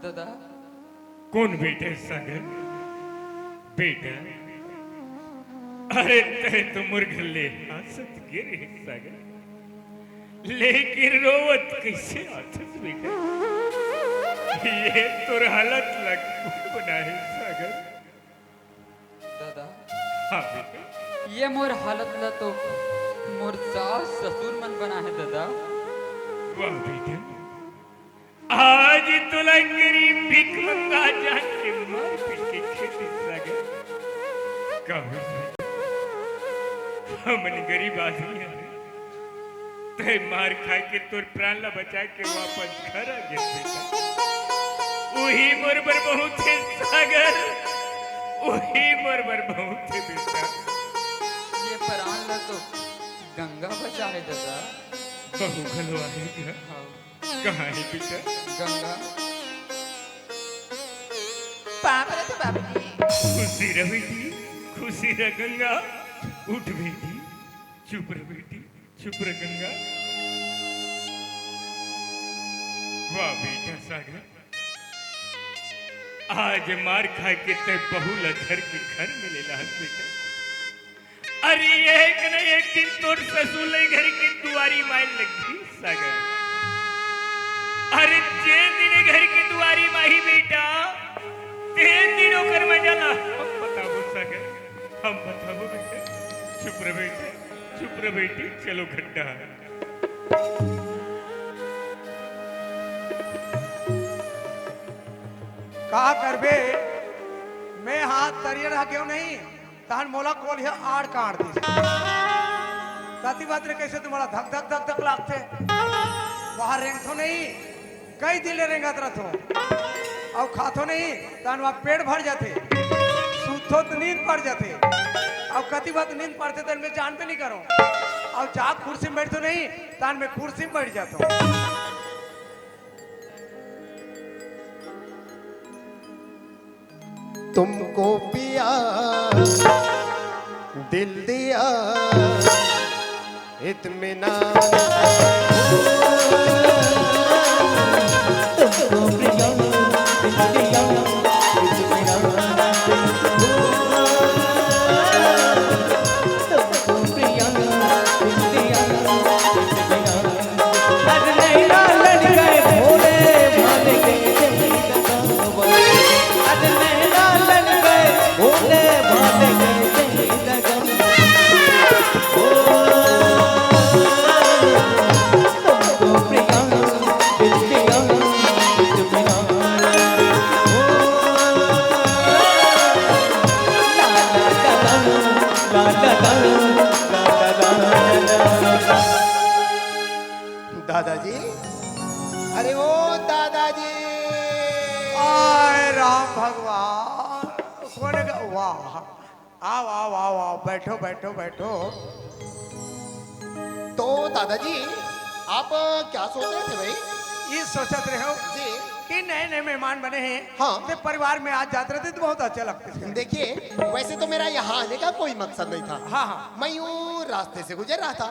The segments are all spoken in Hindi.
दादा। कौन बेटे सागर? बेटा अरे ते तो मुर्गले हंसत गिरे सागर, लेकिन रोवत कैसे आथस बेटा? ये तोर हालत लग बना है सागर। दादा हाँ बेटा, ये मोर हालत ला तो मोर सास ससुर मन बना है दादा। वाह बेटा, आज तो लग गरीब भिख मंगा जाके मार पीट के खेती सागर। कहो हमन गरीब आदमी है, ते मार खा के तोर प्राण ला बचा के वापस घर आ गए बेटा। वही मोर बर बहुत है सागर, वही मोर बर बहुत है बेटा। ये प्राण ला तो गंगा बचा है दादा। बहु घलो आएगा, हाँ कहाँ है बेटा? गंगा। बाबूजी खुशी रह बेटी, खुशी रह गंगा। उठ बेटी, चुप रह बेटी, चुप रह गंगा। वाह बेटा सागर, आज मार खा के ते बहू ला घर के घर में ले ला बेटा। अरे एक न एक दिन तोर ससुर ले घर की दुआरी माइल लगी सागर। अरे जे दिन घर की दुआरी माही बेटा, तीन दिनों कर मजा ला। हम बताओ सागर, हम बताओ बेटा। चुप रह बेटे, चुप रह बेटी, चलो खड्डा। कहा करबे मैं हाथ तरियर रहा क्यों नहीं तहन मोला कोल है आड़ काट दी साथी बात रे कैसे तुम्हारा धक धक धक धक लागते बाहर रेंग तो नहीं कई दिन ले रेंगत रहो अब खातो नहीं तहन वहाँ पेट भर जाते सूतो तो नींद पड़ जाते अब कति बात नींद पड़ते तहन मैं जान पे नहीं करो अब जा कुर्सी में बैठतो नहीं तहन मैं कुर्सी में बैठ जाता हूँ। तुमको पिया दिल दिया इत्मीनान, तुमको पिया दिल दिया इत्मीनान, तुमको पिया दिल दिया इत्मीनान। आज नैना लड़ गए भोले भाले के आज नैना लड़ गए भोले भाले के लगन। तुमको प्रिया दिल दिया इत्मीनान, ला ला ला ला ला। दादाजी, अरे ओ दादाजी, आय राम भगवान कौन है? वाह आओ आओ आओ आओ बैठो बैठो बैठो। तो दादाजी आप क्या सोच रहे थे भाई? ये सोचत रहे हो जी कि नए नए मेहमान बने हैं हाँ। तो परिवार में आज जाते रहते तो बहुत अच्छा लगते थे। देखिए, वैसे तो मेरा यहाँ आने का कोई मकसद नहीं था। हाँ हाँ मैं यूं रास्ते से गुजर रहा था,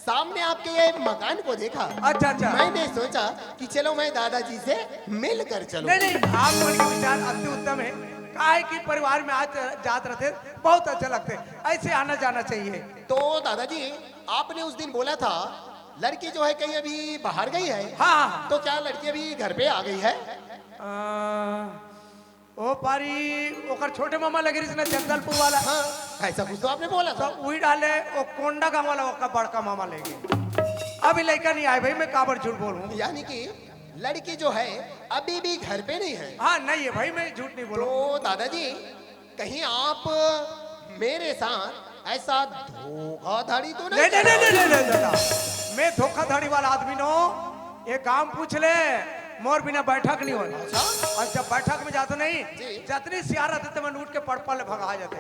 सामने आपके ये मकान को देखा। अच्छा अच्छा मैंने सोचा कि चलो मैं दादाजी से मिल कर चलूं। नहीं नहीं आप लोगों के विचार अति उत्तम है। काहे कि परिवार में आज जात रहते बहुत अच्छा लगते, ऐसे आना जाना चाहिए। तो दादाजी आपने उस दिन बोला था लड़की जो है कहीं अभी बाहर गई है। हाँ हाँ तो क्या लड़की अभी घर पे आ गई है? ओ पारी ओकर छोटे मामा लगे रही ना जगदलपुर वाला। हाँ, ऐसा कुछ तो आपने बोला तो था। वही डाले वो कोंडा गांव वाला ओका बड़का मामा ले गए। अभी लड़का नहीं आए भाई, मैं काबर झूठ बोलूं। यानी कि लड़की जो है अभी भी घर पे नहीं है। हाँ नहीं है भाई, मैं झूठ नहीं बोलूं। तो दादाजी कहीं आप मेरे साथ ऐसा धोखाधड़ी तो नहीं? नहीं नहीं नहीं नहीं नहीं दादा, मैं धोखाधड़ी वाला आदमी नो। ये काम पूछ ले, मोर बिना बैठक नहीं होना। अच्छा? और जब बैठक में जाते नहीं जी। जतनी सियार रहते तो मैं उठ के पड़पल भगा जाते।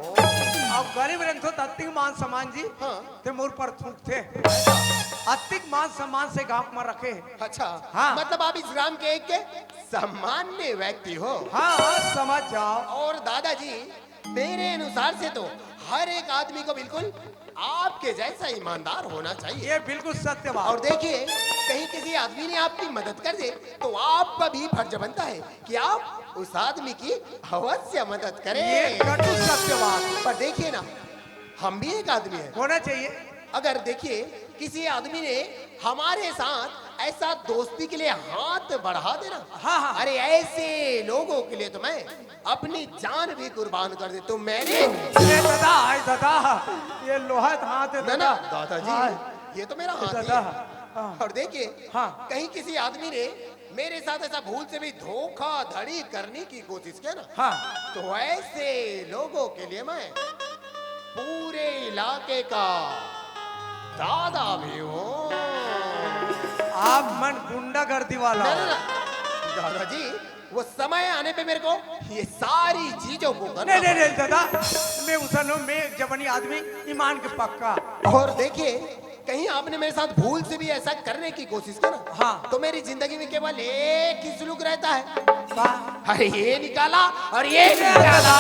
अब गरीब रंग तो अतिक मान सम्मान जी हाँ। ते मोर पर थूकते अतिक मान सम्मान से गांव में रखे। अच्छा हाँ। मतलब आप इस ग्राम के एक सामान्य व्यक्ति हो। हाँ हाँ समझ जाओ। और दादाजी मेरे अनुसार से तो हर एक आदमी को बिल्कुल आपके जैसा ईमानदार होना चाहिए। ये बिल्कुल सत्य बात। और देखिए, कहीं किसी आदमी ने आपकी मदद कर दे तो आपका भी फर्ज बनता है कि आप उस आदमी की अवश्य मदद करें। ये कटु सत्य बात। पर देखिए ना, हम भी एक आदमी है। होना चाहिए। अगर देखिए किसी आदमी ने हमारे साथ ऐसा दोस्ती के लिए हाथ बढ़ा देना, हाँ, हाँ। अरे ऐसे लोगों के लिए तो मैं अपनी जान भी कुर्बान कर दे। तो मैंने ये दादा, हाय दादा, ये लोहा हाथ है ना ना दादा। दादाजी, ये तो मेरा हाथ दादा, है। हाँ। और देखिए, हाँ। कहीं किसी आदमी ने मेरे साथ ऐसा भूल से भी धोखाधड़ी करने की कोशिश किया ना, हाँ। तो ऐसे लोगों के लिए मैं पूरे इलाके का दादा भी हूँ। आप मन गुंडागर्दी वाला। ना, ना, ना, दादाजी, वो समय आने पे मेरे को ये सारी चीजों को करना नहीं नहीं नहीं दादा, मैं उसन हूँ, मैं एक जवानी आदमी, ईमान के पक्का। और देखिए, कहीं आपने मेरे साथ भूल से भी ऐसा करने की कोशिश की ना, हाँ। तो मेरी जिंदगी में केवल एक ही सुलूक रहता है। वाह। अरे ये निकाला और ये निकाला।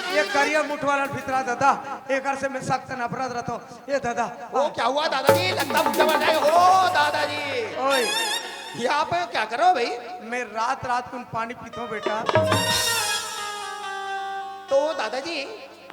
ये करिया मुठ वाला भितरा दादा, एक से मैं सख्त नफरत रहता हूँ। ये दादा, वो क्या हुआ दादाजी? लगता मुझे बन जाए। ओ दादाजी, ओए, ये आप क्या कर रहे हो भाई? मैं रात रात को पानी पीता हूँ बेटा। तो दादाजी,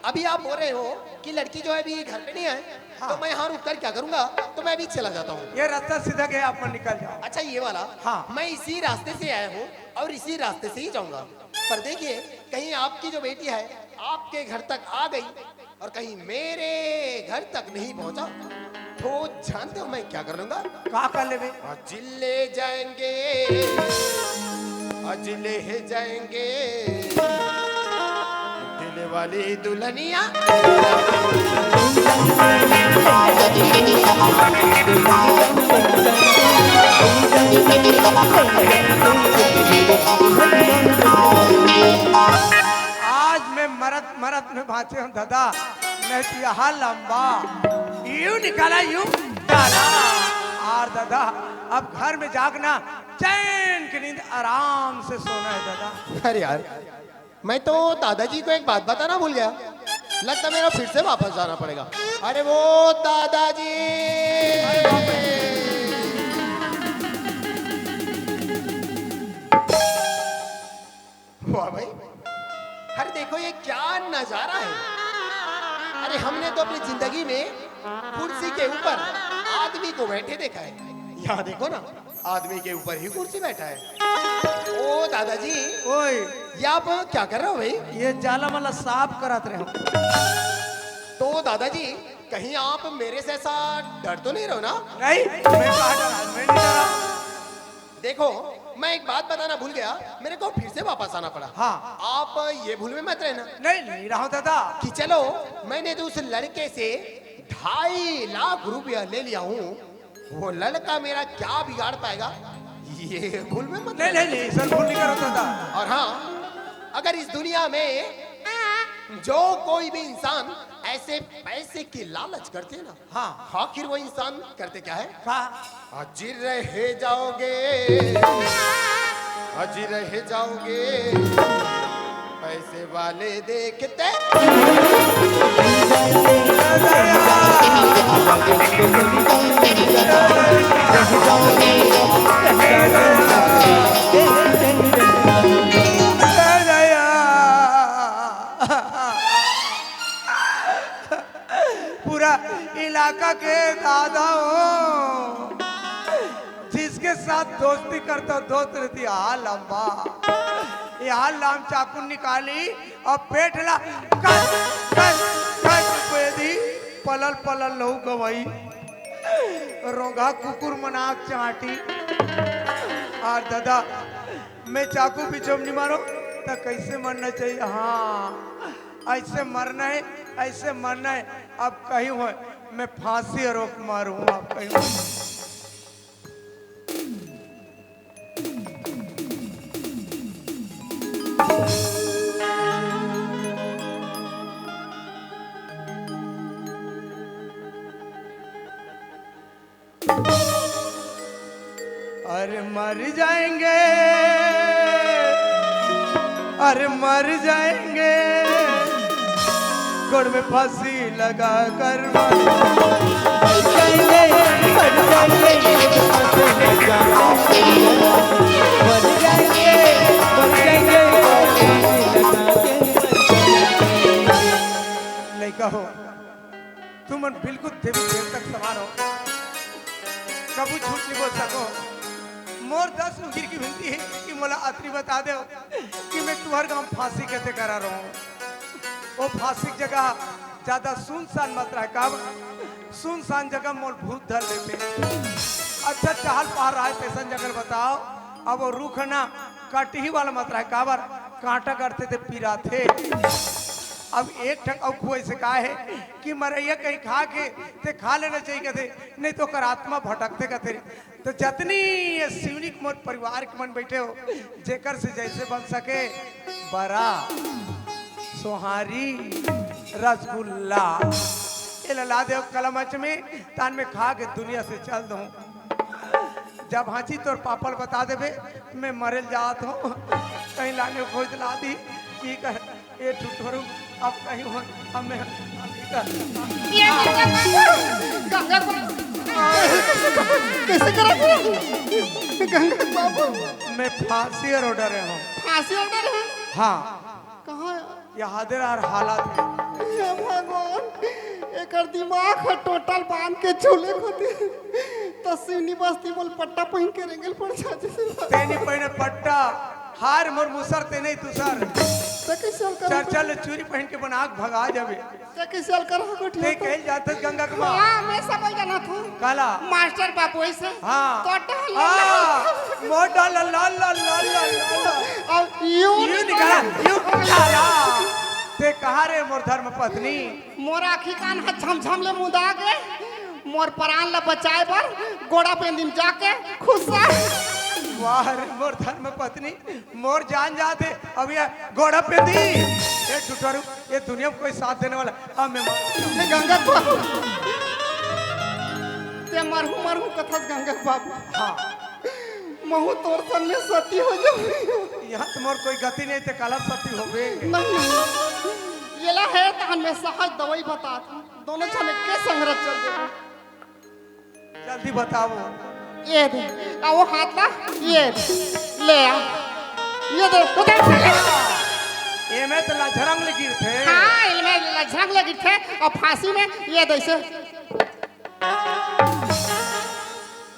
अभी आप बोल रहे हो कि लड़की जो है अभी घर पे नहीं है, हाँ। तो मैं यहाँ रुक कर क्या करूंगा? तो मैं अभी चला जाता हूँ। ये रास्ता सीधा गया, आप निकल जाओ। अच्छा, ये वाला? हाँ। मैं इसी रास्ते से आया हूँ और इसी रास्ते से ही जाऊंगा। पर देखिए, कहीं आपकी जो बेटी है आपके घर तक आ गई और कहीं मेरे घर तक नहीं पहुंचा, तो जानते हो मैं क्या कर लूंगा? कहा कर ले बे? अजिले जाएंगे, अजिले जाएंगे दिल वाली दुल्हनिया। आज मैं मरत मरत में भाते हूँ दादा, नहीं तो यहाँ लंबा यूं निकाला यूं डाला। और दादा, अब घर में जागना, चैन की नींद आराम से सोना है दादा। अरे यार, मैं तो दादाजी को एक बात बताना भूल गया। लगता मेरा फिर से वापस जाना पड़ेगा। अरे वो दादाजी, वाह भाई, अरे देखो ये क्या नजारा है। अरे हमने तो अपनी जिंदगी में कुर्सी के ऊपर आदमी को बैठे देखा है, यहाँ देखो ना, आदमी के ऊपर ही कुर्सी बैठा है। ओ दादाजी, ओए, ये आप क्या कर रहे हो भाई? ये जाला वाला साफ कराते रहे हो। तो दादाजी, कहीं आप मेरे से ऐसा डर तो नहीं रहो ना? नहीं, मैं कहा डरा, मैं नहीं डरा। देखो, मैं एक बात बताना भूल गया, मेरे को फिर से वापस आना पड़ा। हाँ। आप ये भूल में मत रहना नहीं रहा दादा। कि चलो मैंने तो उस लड़के से 2.5 लाख रुपया ले लिया हूँ, वो लड़का मेरा क्या बिगाड़ पाएगा, ये भूल में मत नहीं रहना। नहीं नहीं, सर भूल नहीं करो दादा। और हाँ, अगर इस दुनिया में जो कोई भी इंसान ऐसे पैसे की लालच करते हैं ना, हाँ। आखिर वो इंसान करते क्या है? कहा अजी रह जाओगे, अजी रह जाओगे पैसे वाले देखते। पूरा इलाका के दादा हो, जिसके साथ दोस्ती करता दोस्त रहती, हाँ लंबा, यहाँ लाम चाकू निकाली और पेट ला कस कस कस पेदी, पलल पलल लहू गवई, रोगा कुकुर मनाक चाटी। और दादा, मैं चाकू पीछे नहीं मारो तो कैसे मरना चाहिए? हाँ, ऐसे मरना है, ऐसे मरना है। अब कहीं हो मैं फांसी रोक मारूं, आप कहीं हो। अरे मर जाएंगे, अरे मर जाएंगे। गोड़ में फांसी लगा कर लड़का हो तुम बिल्कुल देवी देव तक समान हो, कबू झूठ नहीं बोल सको। मोर 10 उगिर की विनती है कि मोला आखिरी बता दो कि मैं तुम्हारे गांव फांसी कैसे करा रहा हूँ। वो फांसी की जगह ज्यादा सुनसान मत रहा, कब सुनसान जगह मोर भूत धर लेते। अच्छा चहल पहाड़ रहा है तैसन जगह बताओ। अब वो रूख ना कटही वाला मत रहा, काबर कांटा करते थे पीरा थे। अब एक ठक अब ऐसे कहा है कि मरैया कहीं खा के ते खा लेना चाहिए कहते, नहीं तो कर आत्मा भटकते कहते। तो जितनी ये शिवनिक मोर परिवार के मन बैठे हो, जेकर से जैसे बन सके बड़ा सोहारी रसगुल्ला ये ला दे कलमच में तान में खा के दुनिया से चल दूं। जब हांची तोर पापड़ बता देवे मैं मरल जात हूँ, कहीं लाने को खोज ला दी की कर ये टुटोरू अब कहीं हो अब मैं ये गंगा कैसे करा गंगा बाबू? मैं फांसी और ऑर्डर हूँ। फांसी ऑर्डर है? हाँ कहाँ? याद और हालात हे भगवान एकर दिमाग है टोटल बांध के झूले खोते तो सिवनी बस्ती बोल पट्टा पहन के रेंगल पड़ जाते तेनी पहने पट्टा हार मोर मुसर ते नहीं तुसर ते कैसे हल कर चर्चल चूरी पहन के बनाक भगा जावे ते कैसे हल कर हो ठीक ते कह जात गंगा के मां। हां मैं समझ जाना था काला मास्टर बाबू से हां टोटल मोटा ला ला ला ला ला अब यू निकाला यू काला ते कहा रे मोर धर्म पत्नी मोर आखी कान हाथ झमझम ले मुदा के मोर प्राण ला बचाए बर गोड़ा पे दिन जाके खुश वाह रे मोर धर्म पत्नी मोर जान जाते अब ये घोड़ा पे दी ये टुटरू ये दुनिया में कोई साथ देने वाला अब मैं ये गंगा बाबू ते मरहू कथस गंगा बाबू। हाँ महू तोर सन में सती हो जाओ यहाँ तो मोर कोई गति नहीं थे कलर सती हो गए नहीं ये ला है तहन में सहज दवाई बता दोनों जने के संघर्ष चल दे जल्दी बताओ। ये दे आ वो हाथ ला ये दे ले आ ये दे उधर से ये में तो लाझरंग लगी थे। हाँ इनमें लझरंग लगी थे और फांसी में ये दे से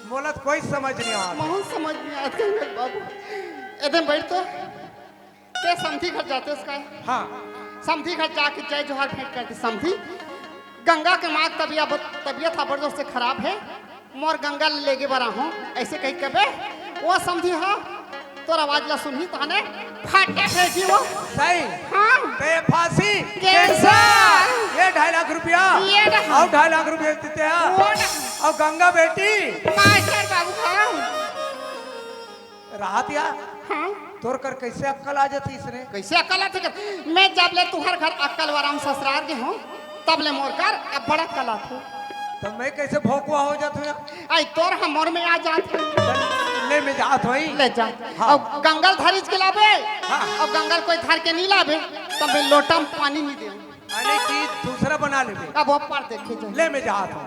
बोलत कोई समझ नहीं आ बहुत समझ में आता है बाबू। एकदम बैठ तो ते समधी घर जाते उसका हाँ समधी घर जाके जय जोहार भेंट करते समधी गंगा के माँ तबियत जबरदस्त से खराब है मोर गंगा लेके बरा हूँ ऐसे कहीं कबे वो समझी हाँ तोर आवाज ला सुनही तहने फाटे फेंकी वो सही हाँ ते फांसी कैंसर ये 2.5 लाख रुपया ये और 2.5 लाख रुपया देते हैं और गंगा बेटी मास्टर बाबू हाँ राहत या हाँ तोर कर कैसे अक्कल आ जाती इसने कैसे अक्ल आती कर मैं जब ले तुम्हारे घर अक्कल वाराम ससुराल के हूँ तब ले मोर कर अब बड़ा अक्ल आती तो मैं कैसे भौकुआ हो जाता हूँ आई तोर हमर में आ जाते ले में जात होई ले जा हाँ। अब गंगल धरिज के लाबे हाँ। अब गंगल कोई धर के नहीं लाबे तब मैं लोटा में पानी नहीं दे अरे की दूसरा बना ले अब वो पर देखे जाए ले में जात हो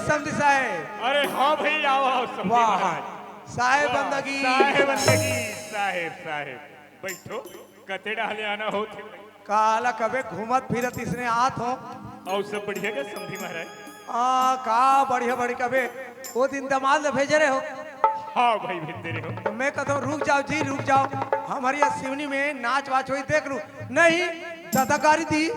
समझी साहेब अरे हाँ भाई आओ आओ समझी वाह महाराज साहेब वाह, बंदगी साहेब बंदगी साहेब बैठो कते डाले आना हो थे काला कबे घूमत फिरत इसने आत हो और सब बढ़िया का समझी महाराज का बढ़िया बढ़िया कबे वो दिन दमाद ले भेजे रहे हो हाँ भाई भिंदरे हो। तो मैं कहता हूँ रुक जाओ जी रुक जाओ, हमारी यहाँ सिवनी में नाच वाच हुई देख लू। नहीं दत्तकारी दी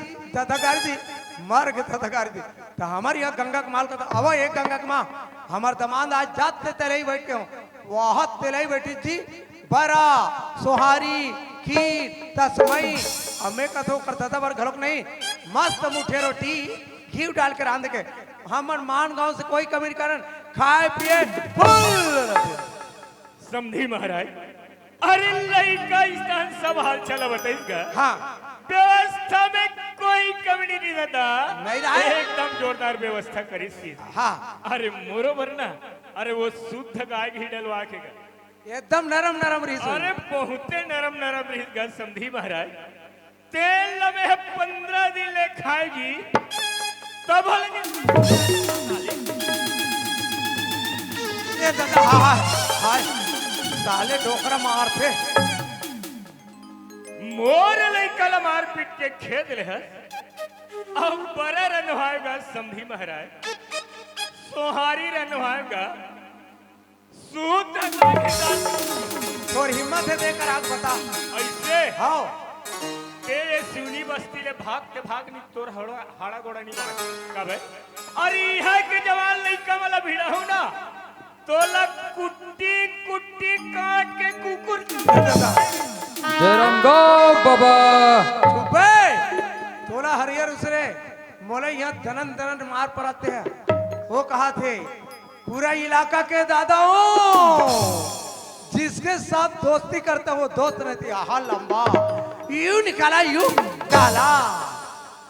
मर के दत्तकारी दी। तो हमारे यहाँ गंगा के माल का अब एक गंगा के माँ हमारे दमाद आज जाते तेरे ही बैठ के हूँ वहाँ तेरे ही बैठी थी बरा सोहारी खीर तस्मई। अब मैं कहता हूँ करता था बर घरोक नहीं मस्त मुठे रोटी घी डाल के रांध के हमर मान गांव से कोई कमी नहीं करन खाए पिए फुल। समझी महाराज, अरे लड़का स्थान सब हाल चला बताइएगा। हाँ व्यवस्था में कोई कमी नहीं रहता, नहीं रहा है। एकदम जोरदार व्यवस्था करी थी। हाँ अरे मोरो भरना, अरे वो शुद्ध गाय घी डलवा के गए। एकदम नरम नरम रही अरे बहुते नरम नरम रही गल समझी महाराज। तेल में 15 दिन ले खाएगी तब ये दादा हाय हाय साले डोकरा मारते मोर लइका ला मार पीट के खेद ले है। अब बड़ा रनवाएगा समझी महाराज, सोहारी रनवाएगा शुद्ध गाय के साथ। और हिम्मत है देकर आग बता ऐसे हाँ ते सिवनी बस्ती ले भागते भागनी तोर हाड़ा गोड़ा नहीं मार कबे। अरे यहाँ के जवान लइका वाला भिड़ा हो ना तोला कुट्टी कुट्टी काट के कुकुर दादा जरंगा बाबा चुपे तोला हरियर उसरे मोले यहाँ दनन दनन मार पर आते हैं। वो कहा थे पूरा इलाका के दादाओं जिसके साथ दोस्ती करता वो दोस्त रहती आहा लंबा यू निकाला यू काला।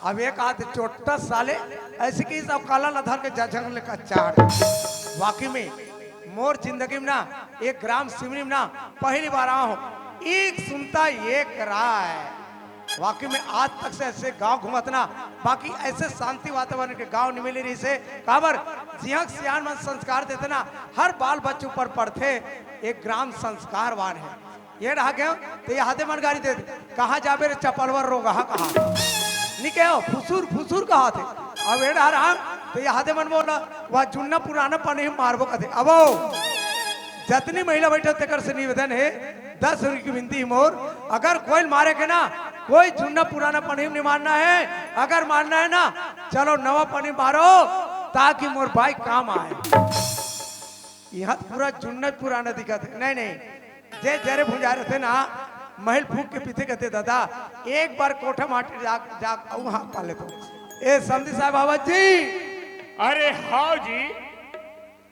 अब एक आध छोटा साले ऐसे की सब काला लधार के जंगल लेकर चार। वाकई में मोर जिंदगी में ना एक ग्राम सिवनी में ना पहली बार आया हूँ, एक सुनता एक राय। वाकई में आज तक से ऐसे गांव घुमतना बाकी ऐसे शांति वातावरण के गांव नहीं मिले रही से काबर जिया सियान मन संस्कार देते ना हर बाल बच्चों पर पढ़ते एक ग्राम संस्कारवान है। ये रहा गया तो ये हाथे मन गाड़ी दे कहा जाबे रे चपलवर रोगा कहा नहीं कहो फुसूर फुसूर कहा थे। अब ये रहा तो ये हाथे मन बोला वह जुन्ना पुराना पानी मारबो कहते। अब जितनी महिला बैठे तेकर से निवेदन है 10 रुपये की विनती मोर अगर कोई मारे के ना कोई जुन्ना पुराना पानी नहीं मारना है। अगर मारना है ना चलो नवा पानी मारो ताकि मोर भाई काम आए। यहाँ पूरा जुन्ना पुराना दिखा थे नहीं नहीं जे जरे भुंजा रहे थे ना महल फूक के पीछे कहते दादा एक बार कोठा माटी जाग वहां पाले तो ए समझी साहब बाबा जी। अरे हाँ जी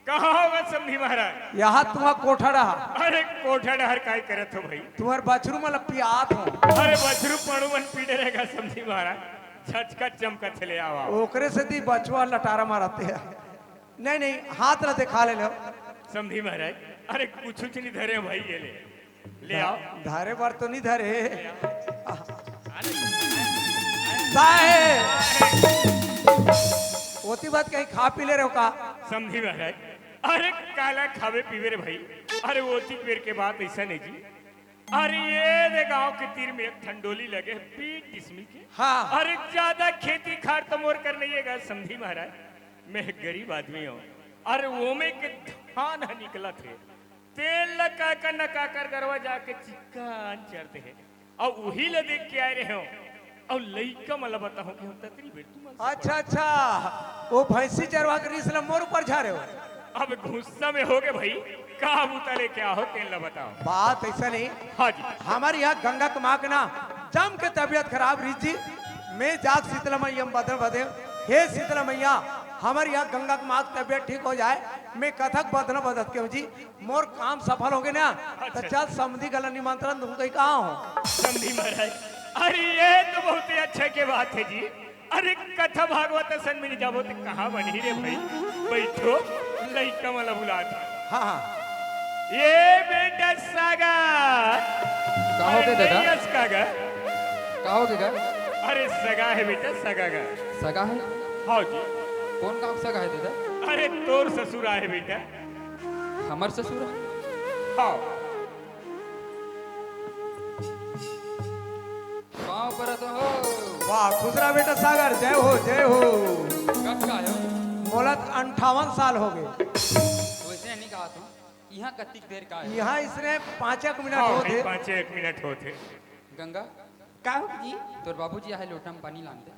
कहाँ होगा समझी महाराज। यहाँ तुम्हारा कोठा रहा अरे कोठा डहर काय करत हो भाई। तुम्हारे बछरू में पियात हो। अरे बछरू पड़ुवन पीड़े रहेगा समझी महाराज झटका चमका चले आवा ओकरे से दी बचवा लटारा मारते हैं। नहीं नहीं हाथ न दिखा ले लो समझी महाराज। अरे कुछ नहीं धरे भाई ये ले आओ। धारे बार तो नहीं धरे साहेब होती बात कहीं खा पी ले रहे हो का समझी महाराज। अरे काला खावे पीवे रे भाई। अरे ओती पेड़ के बात ऐसा नहीं जी। अरे ये दे गांव के तीर में एक ठंडोली लगे 20 डिसमिल के। हाँ अरे ज्यादा खेती खार तो मोर कर नहीं है समझी महाराज। मैं गरीब आदमी हूँ। अरे वो में के धान निकला थे तेल लगा कर नका कर गरवा जाके चिक्कान चढ़ते हैं और वही ले देख के आए रहे हो और लइका मला बताओ कि हम ततरी बेट तुम। अच्छा अच्छा वो भैंसी चरवा कर इसलिए मोर ऊपर झा रहे हो। अब गुस्सा में हो गए भाई कहा उतरे क्या हो तेल ला बताओ। बात ऐसा नहीं हाँ जी हमारे यहाँ गंगा के माँ के ना जम के तबीयत खराब रही थी। मैं जाग शीतला मैया बदल बदे हे शीतला मैया हमारे यहाँ गंगा के माँ की तबीयत ठीक हो जाए मैं कथक बदना बदत के जी मोर काम सफल हो गए ना तो चल समझी गला निमंत्रण दूं कहीं कहाँ हो समझी महाराज। अरे ये तो बहुत ही अच्छा के बात है जी। अरे कथा भागवत सन में जाबो तो कहाँ बनी रे भाई बैठो लइका वाला बुला था। हाँ हाँ ये बेटा सागर का हो गए दादा यस कागा का हो गया अरे सगा है बेटा सगा का सगा है हाँ जी। कौन काम सगा है दादा अरे तोर ससुर है बेटा। हमार ससुर हाँ गाँव पर तो हो वाह खुसरा बेटा सागर जय हो जय हो। कब का आयो मोलत 58 साल हो गए। वैसे नहीं कहा था यहाँ कतिक देर का है यहाँ इसने 5 मिनट हाँ होते। 5 मिनट होते। गंगा का हो जी तोर बाबूजी आहे लोटा में पानी लान दे।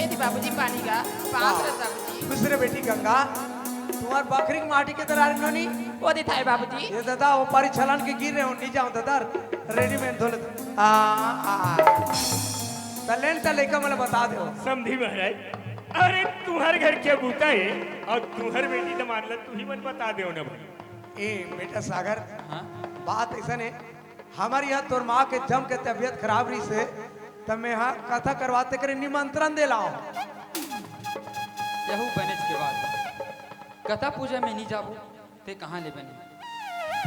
ए दी बाबूजी पानी का पाप रे बाबूजी दूसरे बेटी गंगा तुम्हार बकरी की माटी के तरह नहीं ओ दी थाई बाबूजी ये दादा वो पारी छलान के गिर रहे हो नहीं जाओ दादा रेडीमेड धोले तलेन तले का मतलब बता दो समझी महाराज। अरे तुम्हारे घर क्या बूता है और तुम्हार बेटी तो मान ला तू ही मन बता दे ना भाई। ए बेटा सागर हाँ बात ऐसा है हमारे यहाँ तोर माँ के जम के तबीयत खराब रही से तब मैं यहाँ कथा करवाते करे निमंत्रण दे लाओ। यहू बनेज के बाद कथा पूजा में नहीं जाबो ते कहाँ ले बने।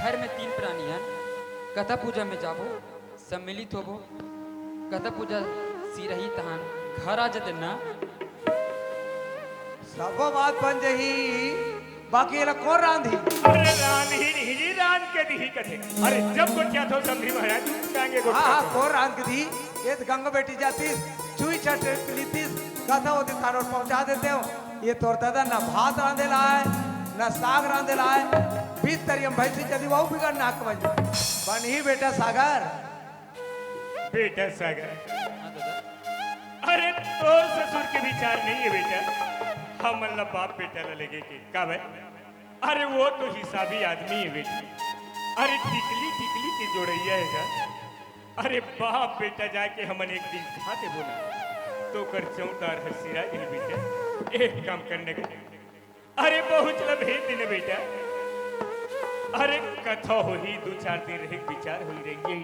घर में 3 प्राणी हैं, कथा पूजा में जाबो सम्मिलित होबो, कथा पूजा सी रही तहान घर आ जते ना सब बात बन जही बाकी ये कौन रांधी। अरे रान ही नहीं जी रान के दी कथे। अरे जब को क्या थो समझी महाराज कांगे को हाँ हाँ कौन रांध के दी ये तो गंगा बेटी जाती चुई चट लीती कथा होती थारों पहुंचा देते हो। ये तोर दादा ना भात रांधे लाए ना साग रांधे लाए 20 तरियम भैंसी जदी वो बिगड़ नाक बज बन ही बेटा सागर बेटा सागर। हाँ दादा अरे तो ससुर के विचार नहीं है बेटा। हम मतलब बाप बेटा ला लगे के का भाई। अरे वो तो हिसाबी आदमी है बेटा। अरे टिकली टिकली के जोड़ैया है का। अरे बाप बेटा जाके हमन एक दिन खाते बोला तो कर चौतार हसीरा दिल बेटा एक काम करने का। अरे बहुत लब है दिन बेटा। अरे कथा हो ही 2-4 दिन रहे विचार हो ही रहेंगे।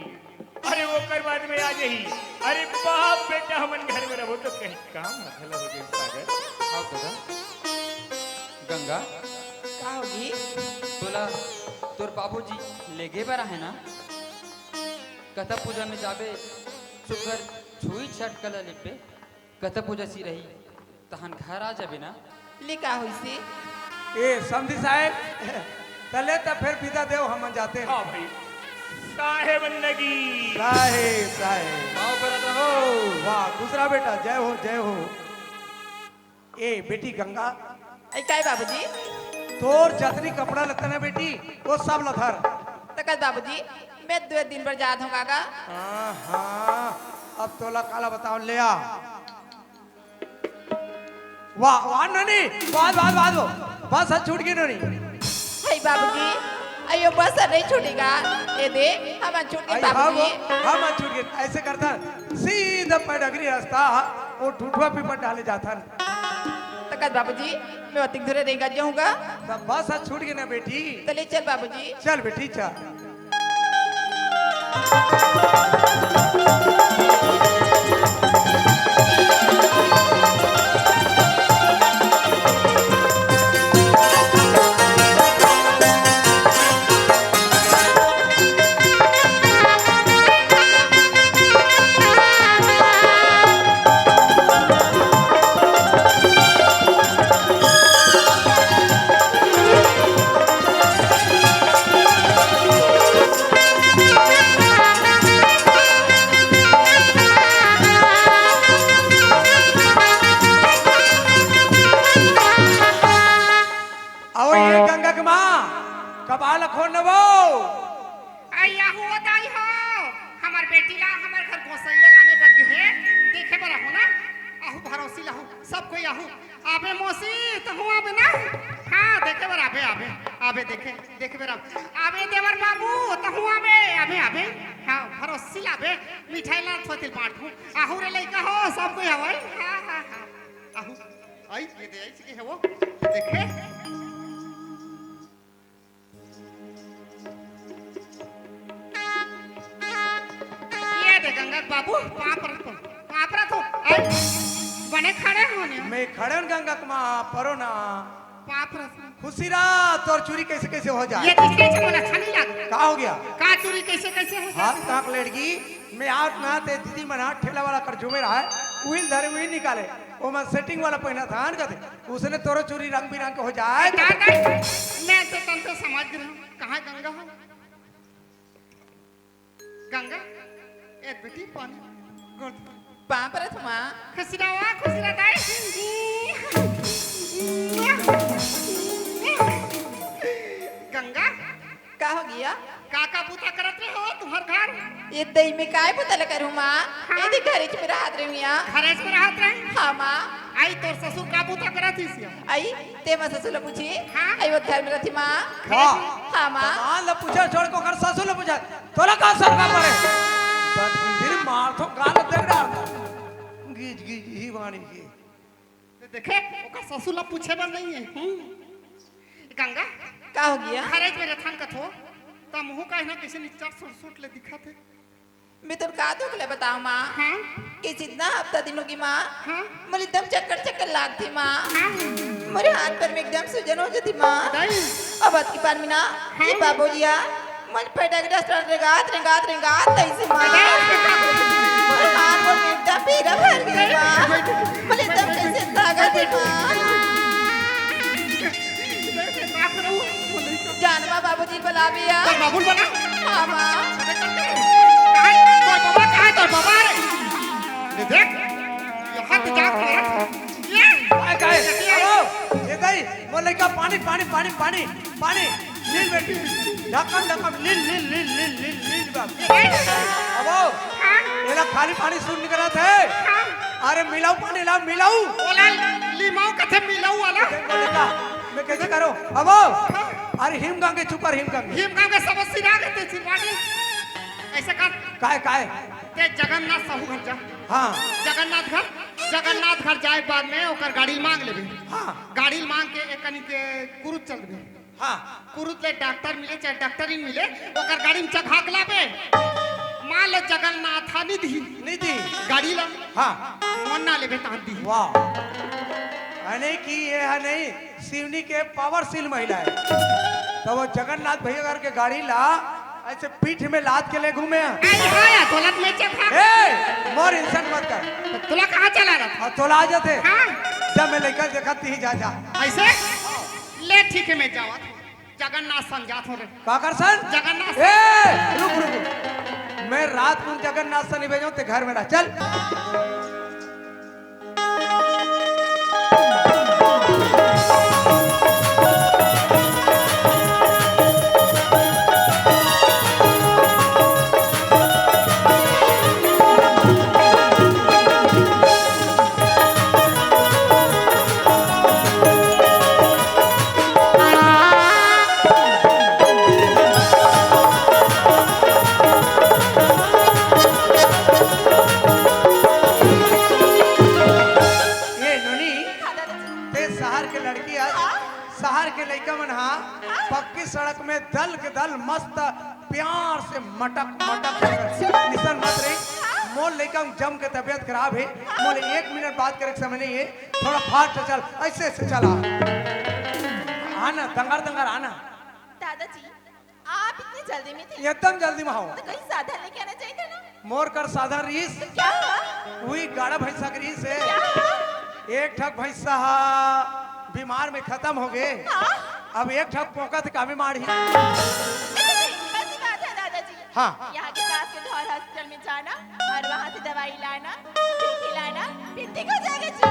अरे वो कर बाद में आ जाही। अरे बाप बेटा हमन घर में रहो तो कहीं काम मतलब हो जाए सागर। आओ दादा गंगा का हो जी तोला तोर बाबूजी लेगे बरा है ना कथा पूजा में जाबे सुकर छुई छट कला लिपे कथा पूजा सी रही तहन घर आ जाबे ना लिखा हुई से ए समझी साहब तले तो फिर विदा देव हम जाते हैं। हाँ भाई साहेब नगी साहेब साहेब आओ बरा रहो वाह दूसरा बेटा जय हो जय हो। ए बेटी गंगा आई काय बाबूजी तोर जतनी कपड़ा लगता ना बेटी वो सब लथर। तकत बाबूजी मैं 2 दिन पर जात हूँ काका हाँ हाँ अब तोला काला बताओ ले आ वाह वाह ननी बाद बस छूट गई ननी। हाय बाबूजी अयो बस नहीं छूटेगा ये दे हम छूट गए बाबूजी हम छूट गए ऐसे करता सीधा पैडगरी रास्ता वो ठुठुआ पीपर डाले जाता तकत बाबूजी मैं अतिक धरे रहेगा जाऊंगा तब बस छूट गई ना बेटी। चले चल बाबूजी चल बेटी चल। आओ ये गंगा के माँ कपाल खोल न वो आया हो दाई हो हमार बेटी ला हमार घर गोसैया लाने पर है देखे बरा हो ना आहू भरोसी लाहू सब कोई आहू आबे मौसी तो हूं आबे ना हां देखे बरा आबे आबे आबे देखे देखे बरा आबे देवर बाबू तो हूं आबे आबे आबे हां भरोसी लाबे मिठाई ला थोतिल बांटू आहू रे लइका हो सब कोई हवई हां हां हां आहू आई ये दे आई के है वो देखे दे गंगा बाबू पाप रखो बने खड़े होने मैं खड़े गंगा के माँ परो ना पाप रखो खुशी रा तोर चोरी कैसे कैसे हो ये जाए। दिखे छे मोला अच्छा नहीं लग का हो गया का चोरी कैसे कैसे हो हाथ काक लड़की मैं आज ना ते दीदी मना ठेला वाला कर जो में रहा है उहिल धरे उहिल निकाले वो मैं सेटिंग वाला पहना था न कहते उसने तोरो चोरी रंग बिरंग के हो जाए। मैं तो तन तो समझ गया कहां गंगा हो गंगा ए बेटी पानी पाप रे तुमा खुशी दाई दही में काय पुतल करूं माँ ये देख घरे में राहत रही यहाँ खरेज में रहत रहे हाँ माँ आई तोर ससुर का बूता करत थी सिया आई ते मैं ससुर पूछी हाँ। आई वो घर में रहती माँ वाह हाँ माँ मान ल पूछा छोड़ को कर सासू ल पूछा तोला का सरका पड़े फिर मार तो गाल देख रहा गीज गीज ही वाणी की देखे ओका ससुर ला पूछे बर नहीं है गंगा का हो गया खरेज में रथन कथो ता मुंह का ना किसी निचार सुट ले दिखा थे मैं तुम का दुख ले बताऊं माँ हाँ कि जितना हफ्ता दिनों की माँ हाँ मुझे एकदम चक्कर चक्कर लागती माँ मेरे हाथ पर में एकदम सूजन हो जाती माँ दाई अब आज की बार में ना ये बाबूजिया मुझे पेटा के डस्टर रेगात ऐसे माँ मेरे हाथ पर में एकदम पीड़ा भर गई माँ मुझे एकदम कैसे ताकत है माँ जानवा बाबूजी बुला बिया तोर बाबुल बना हाँ माँ तोर बाबा कहाँ तोर बाबा रे देख यहाँ तो जा काय काय हेलो ये दई बोले का पानी पानी पानी पानी पानी नील बेटी ढक्कन ढक्कन नील बाप अबो एला खाली पानी सुन निकला थे अरे मिलाऊ पानी ला मिलाऊ ओला लीमाओ कथे मिलाऊ वाला बोले का मैं कैसे करो अबो अरे हिम गंगे चुपर हिम गंगे हिम गांव के सब सिरा देते सिरवानी ऐसे कर काय काय ते जगन्नाथ साहू घर जा हाँ जगन्नाथ घर जाए बाद में ओकर गाड़ी मांग लेबे हाँ गाड़ी मांग के एक कनी के कुरुत चल देबे हाँ कुरुत ले डॉक्टर मिले चाहे डॉक्टर ही मिले ओकर गाड़ी में चघाक लाबे मान ले जगन्नाथ निधि निधि गाड़ी ला हाँ मोन्ना लेबे तान दी वाह अने की ये है नहीं शिवनी के पावरशील महिला है तो वो जगन्नाथ भैया घर के गाड़ी ला ऐसे पीठ में लाद के ले घूमे आई आया दौलत में चघा ए मोर इंसान मत कर तुला कहां चला रहा और तोला आ जाते हां जब मैं लेकर देखा ही जा जा ऐसे ले ठीक है मैं जावत जगन्नाथ संजात हो रे का कर सन जगन्नाथ ए रुक मैं रात को जगन्नाथ से नहीं भेजूं ते घर में रह चल शहर के लड़का मन हा पक्की सड़क में दल के दल मस्त प्यार से मटक मटक निशन मत रही मोल लड़का जम के तबीयत खराब है मोल 1 मिनट बात करे समय नहीं है थोड़ा फास्ट चल ऐसे से चला आना दंगर दंगर आना दादाजी आप इतनी जल्दी में थे एकदम जल्दी में हो तो कहीं साधन लेके आना चाहिए था ना मोर कर साधा रीस तो क्या हुआ वही गाड़ा भैंसा की रीस है क्या हुआ एक ठक भैंसा बीमार में खत्म हो गए अब एक ठक पोका थे कामी मारी ऐसी बात है दादाजी हाँ यहाँ के पास के ढोर हॉस्पिटल में जाना और वहाँ से दवाई लाना फिर खिलाना फिर ठीक हो जाएगा जी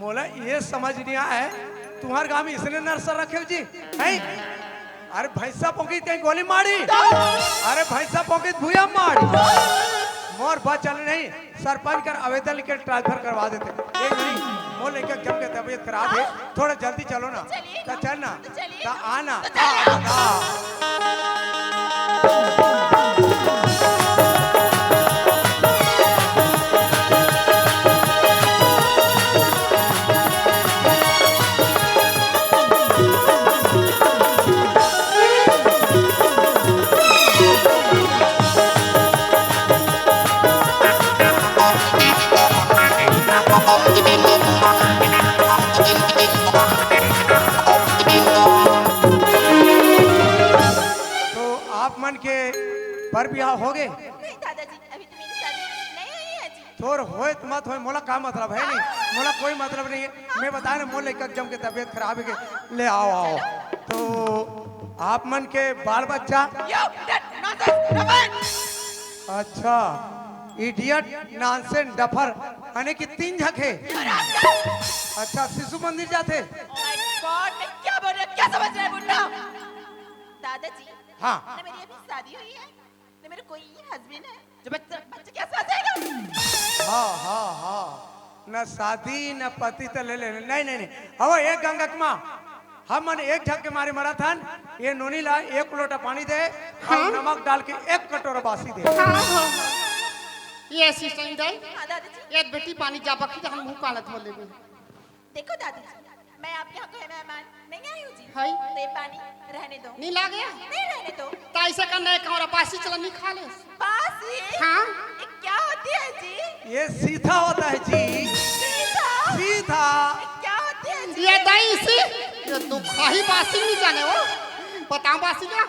मोला ये समझ नहीं आया तुम्हारे गांव में इसने नर्सर रखे जी है अरे भैंसा पोकी ते गोली मारी अरे भैंसा पोकी भूया मारी मोर बात चल नहीं सरपंच कर आवेदन लिख ट्रांसफर करवा देते एक नहीं मोर लेके जब के तबीयत खराब है थोड़ा जल्दी चलो ना तो चल ना तो आना के पर ब्याह हो गए नहीं दादाजी अभी तो मेरी शादी नहीं हुई है जी थोर होए मत होए मोला का मतलब है नहीं मोला कोई मतलब नहीं है मैं बताया ना मोले जम के तबीयत खराब है ले आओ आओ तो आप मन के बाल बच्चा अच्छा इडियट नॉनसेंस डफर यानी कि 3 झके अच्छा शिशु मंदिर जाते ओह माय गॉड मैं क्या बोल रहा क्या समझ रहा है बुड्ढा दादाजी हाँ ना मेरी अभी शादी हुई है ना मेरा कोई हस्बैंड है जो बच्चा बच्चे क्या साथ जाएगा? हाँ हाँ हाँ न शादी न पति तो ले ले नहीं नहीं नहीं अब एक गंगा माँ हम मन एक झक के मारे मरा था ये नोनी ला एक लोटा पानी दे और नमक डाल के एक कटोरा बासी दे ये सिस्टम दे हाँ दादाजी। एक बेटी पानी जा बखी तो हम मुंह कालत बोले में देखो दादाजी, मैं आपके यहाँ कोई मेहमान नहीं आई हूँ जी। हाय। तो ये पानी रहने दो। नहीं ला गया नहीं रहने दो। तो ऐसे करना है कमरा बासी चला नहीं खा ले बासी? हाँ। ये क्या होती है जी? ये सीधा होता है जी सीधा? सीधा ये क्या होती है जी? ये दही सी ये तू खाही बासी नहीं जाने वो बताऊं बासी क्या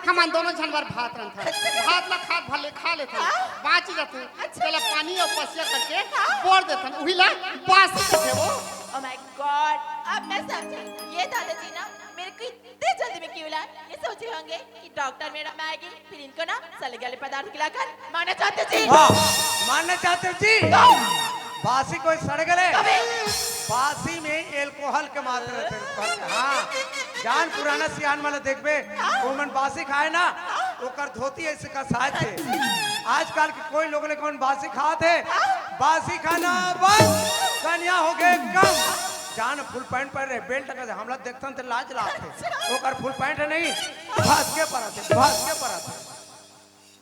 हम दोनों जानवर भात रन था भात ला खा भले खा लेते बाची जाते पहले पानी और पसिया करके बोल देते वही ला बासी थे वो Oh my God! अब मैं समझी। ये दादाजी ना मेरे को इतने जल्दी में क्यों लाए? ये सोचे होंगे कि डॉक्टर मैडम आएगी फिर इनको ना सड़े गले पदार्थ खिलाकर मारना चाहते जी। हाँ मानना चाहते हो जी बासी कोई सड़ गले बासी में एल्कोहल के मात्रा रहते हैं। हाँ जान पुराना सियान वाला देखबे वो मन बासी खाए ना ओकर धोती ऐसे का शायद थे आजकल के कोई लोग ने कौन बासी खाते बासी खाना बंद कन्या हो गए कम जान फुल पैंट पहन रहे बेल्ट का हमला देखते तो लाज लाते ओकर फुल पैंट है नहीं भास के पराते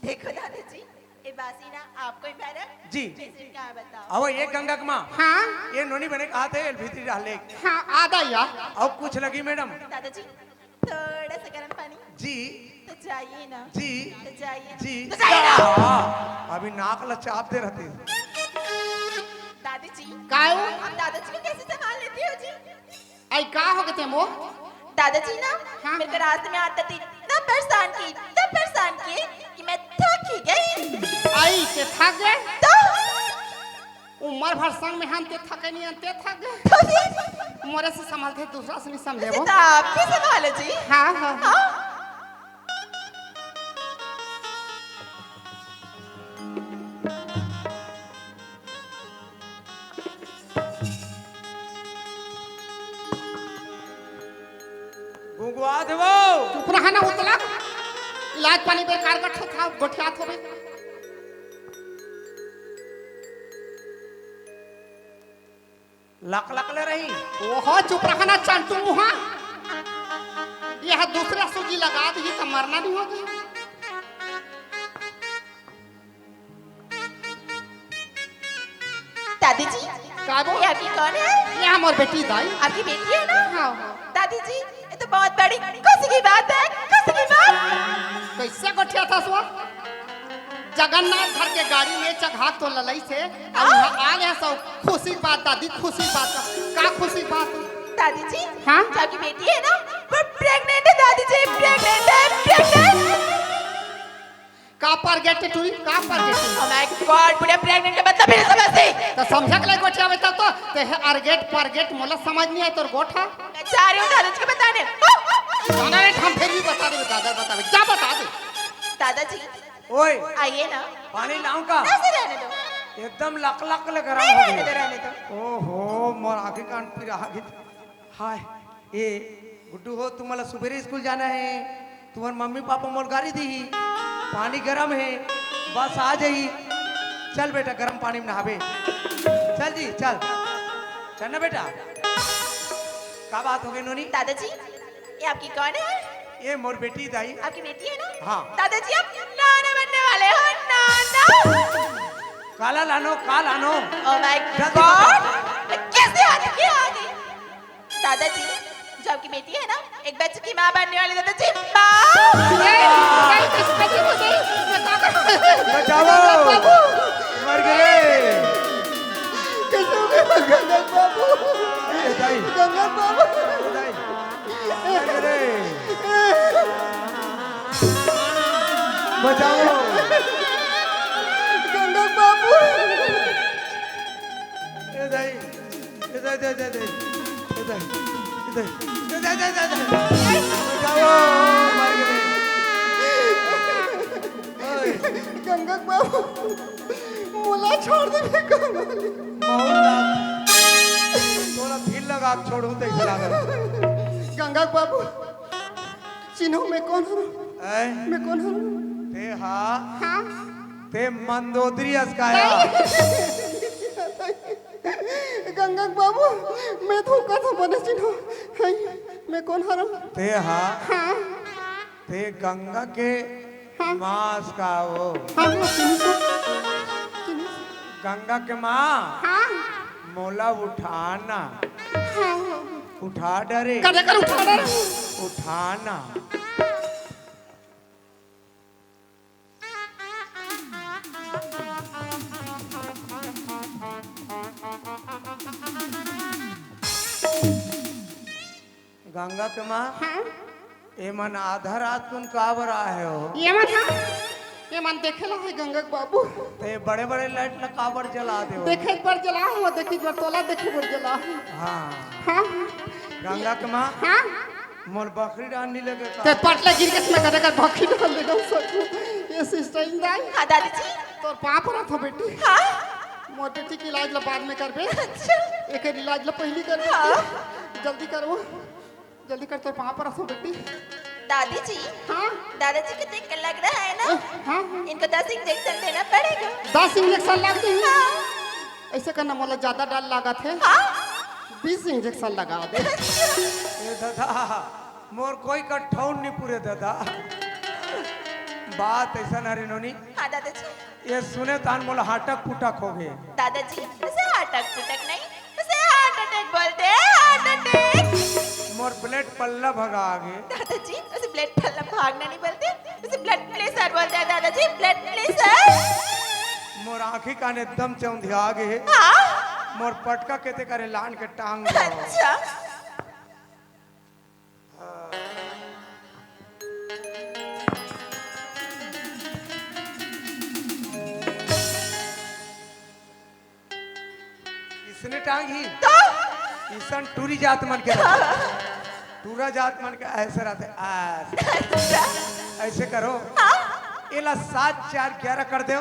देखो दादाजी ये बासी ना आपको ही मैडम जी। जैसे क्या बताओ। अब ये गंगा माँ हाँ ये नोनी बने कहा थे भीतरी डाले हाँ आधा यार अब कुछ लगी मैडम दादाजी थोड़ा सा गर्म पानी जी तो चाहिए ना? जी तो चाहिए जी तो चाहिए ना? हाँ, अभी नाक लचाप दे रहते दादाजी कायो आप दादाजी को कैसे संभाल लेती हो जी? आई का हो गए वो दादाजी ना हाँ। मेरे को रास्ते में आते थे इतना परेशान किए कि मैं थक ही गई। आई ते थक गए तो उम्र भर संग में हम ते थके नहीं अंते थक गए तो फिर मोरे से संभालते दूसरा से नहीं समझे तो वो आप भी संभालो जी। हाँ हाँ हाँ? गुंगवा देवो चुप रहा ना उतला इलाज पानी बेकार गठे था गोठियात होवे लक लक ले रही ओहो चुप रहा ना चंटू मुहा यह दूसरा सूजी लगा दी तो मरना नहीं होगी दादी जी का वो ये आपकी कौन है? ये हमार बेटी दाई आपकी बेटी है ना? हाँ दादी जी ये तो बहुत बड़ी खुशी की बात है। खुशी की बात। कैसे गोठिया था सो जगन्नाथ घर के गाड़ी में चघा तो ललई से अब यहाँ आ गया सब खुशी बात दादी खुशी बात का खुशी बात दादी जी हाँ? जो आपकी बेटी है ना वो प्रेग्नेंट है दादी जी प्रेग्नेंट है प्रेग्नेंट। का पर गेट टूरी का पर गेट Oh my God पूरे प्रेग्नेंट का मतलब मेरे समझते। तो समझ के ले गोठिया में तब तो ते अर्गेट पर गेट मोला समझ नहीं आए तोर गोठा मैं जा रही हूँ दादा जी को बताने। जाना रे हम फिर भी बता दे दादा बता दे जा बता दे दादाजी ओए आइए ना पानी लाऊं का ऐसे रहने दो एकदम लक लक ले गरम नहीं हो रहने दो गया रहने दो। ओहो मोर आगे कान फिर आगे हाय ये गुड्डू हो तुम मला सुबेरे स्कूल जाना है तुम्हारे मम्मी पापा मोर गाड़ी दी पानी गरम है बस आ जाई चल बेटा गरम पानी में नहावे चल जी चल चल ना बेटा क्या बात हो गई नोनी दादाजी ये आपकी कौन है? ये मोर बेटी दाई आपकी बेटी है ना? हाँ। दादाजी आप नाना बनने वाले हो नाना। काला लानो का लानो Oh my जल्दी God कैसे आगे आगे? दादाजी जो आपकी बेटी है ना एक बच्चे की माँ बनने वाली दादाजी बचाओ मर गए दाई दाई मर गए बचाओ ए दाई ए दाई दाई दाई दाई ए दाई ए दाई ए दाई दाई दाई दाई बचाओ मर गए ओए गंगा बाबू मोला छोड़ दे थोड़ा भीड़ लगा के छोड़ू तो ऐसा लगा गंगा बाबू चिन्हो मैं कौन हूँ ऐ मैं कौन हूँ ते हा हाँ ते मंदोदरी असकाया गंगा बाबू मैं धोखा था बने चिन्हो मैं कौन हरम ते हा हाँ ते गंगा के मास का वो हाँ गंगा के माँ हाँ मोला उठाना हाँ उठा डरे कर उठा दे उठाना गंगा के माँ हाँ ए मन आधा रात तुम काबर आए हो ये मन देखे ला है गंगा बाबू ते बड़े बड़े लाइट न काबर जला दे हो देखे एक बार जला हो देखी एक बार तोला देखे बार जला हाँ हाँ गंगा के माँ हाँ मोर बकरी डालने लगे ते का पटले गिर के इसमें कटे कर भक्की डाल देगा सच ये सिस्टर इंदाई हाँ दादी जी तोर पाप रहा था बेटी हाँ मोर बेटी की इलाज ला बाद में करबे अच्छा एक इलाज ला पहली करबे हाँ। जल्दी करो जल्दी कर तोर पाप रहा था बेटी दादी जी हाँ दादाजी को देख कर लग रहा है ना हाँ इनको 10 इंजेक्शन देना पड़ेगा 10 इंजेक्शन लग गई ऐसे करना मोला ज्यादा डर लगा थे 20 इंजेक्शन लगा दे ए दादा मोर कोई कठौन नहीं पूरे दादा बात ऐसा ना रेनोनी हाँ दादाजी ये सुने तान मोला हाटक पुटक हो गए दादाजी उसे हार्ट अटैक नहीं उसे हार्ट अटैक बोलते हैं हार्ट अटैक मोर ब्लड पल्ला भगा आगे दादाजी उसे ब्लड प्रेशर भागना नहीं बोलते उसे ब्लड प्रेशर बोलते हैं दादाजी ब्लड प्रेशर मोर आँखी कान एकदम चौंधिया आगे हाँ मोर पटका केते करे लान के टांग दो। अच्छा इसने टांग ही ईसन टूरी जात मन के टूरा जात मन के ऐसे रहते ऐसे करो एला 7 4 11 कर दो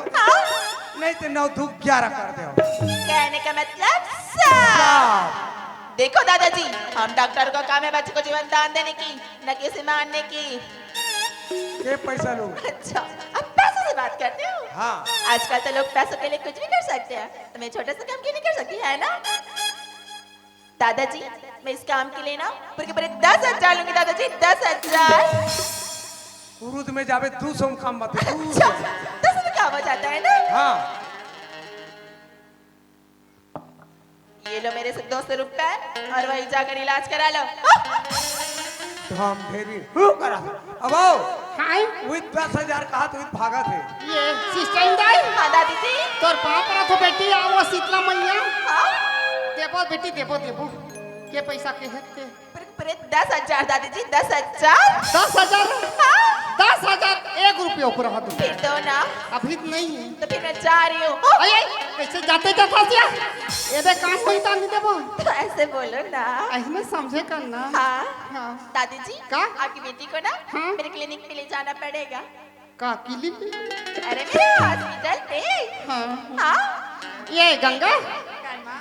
नहीं तो 9 2 11 कर दो कहने का मतलब साफ देखो दादाजी हम डॉक्टर को काम है बच्चे को जीवन दान देने की न किसी मारने की के पैसा लो अच्छा अब पैसों से बात करते हो हाँ आजकल तो लोग पैसों के लिए कुछ भी कर सकते हैं तो मैं छोटा सा काम क्यों नहीं कर सकती है ना दादाजी मैं इस काम के लिए ना पूरे के पूरे 10,000 लूंगी दादाजी 10,000 कुरुद में जावे 200 काम मत अच्छा 10 में काम हो जाता है ना हाँ ये लो मेरे से 200 रुपए और वही जाकर इलाज करा लो तो हम फिर भी हु करा अब आओ हाय वही 10,000 कहा तो भागा थे ये सिस्टर इंदाई हाँ दादी जी तोर पाप रहा था बेटी आओ शीतला मैया हाँ देबो बेटी देबो देबो के पैसा के हेते पूरे पूरे 10,000 दादी जी 10,000 10,000 हाँ 10,000 1 रुपया ऊपर हाथ फिर दो ना अभी नहीं है तो फिर मैं जा रही हूँ अये कैसे जाते जाता सिया ये दे काम होई ता नहीं देबो तो ऐसे बोलो ना ऐसे समझे करना हाँ हाँ दादी जी का? आपकी बेटी को ना हाँ? मेरे क्लिनिक पे ले जाना पड़ेगा का किली अरे मेरे हॉस्पिटल पे हाँ हाँ ये गंगा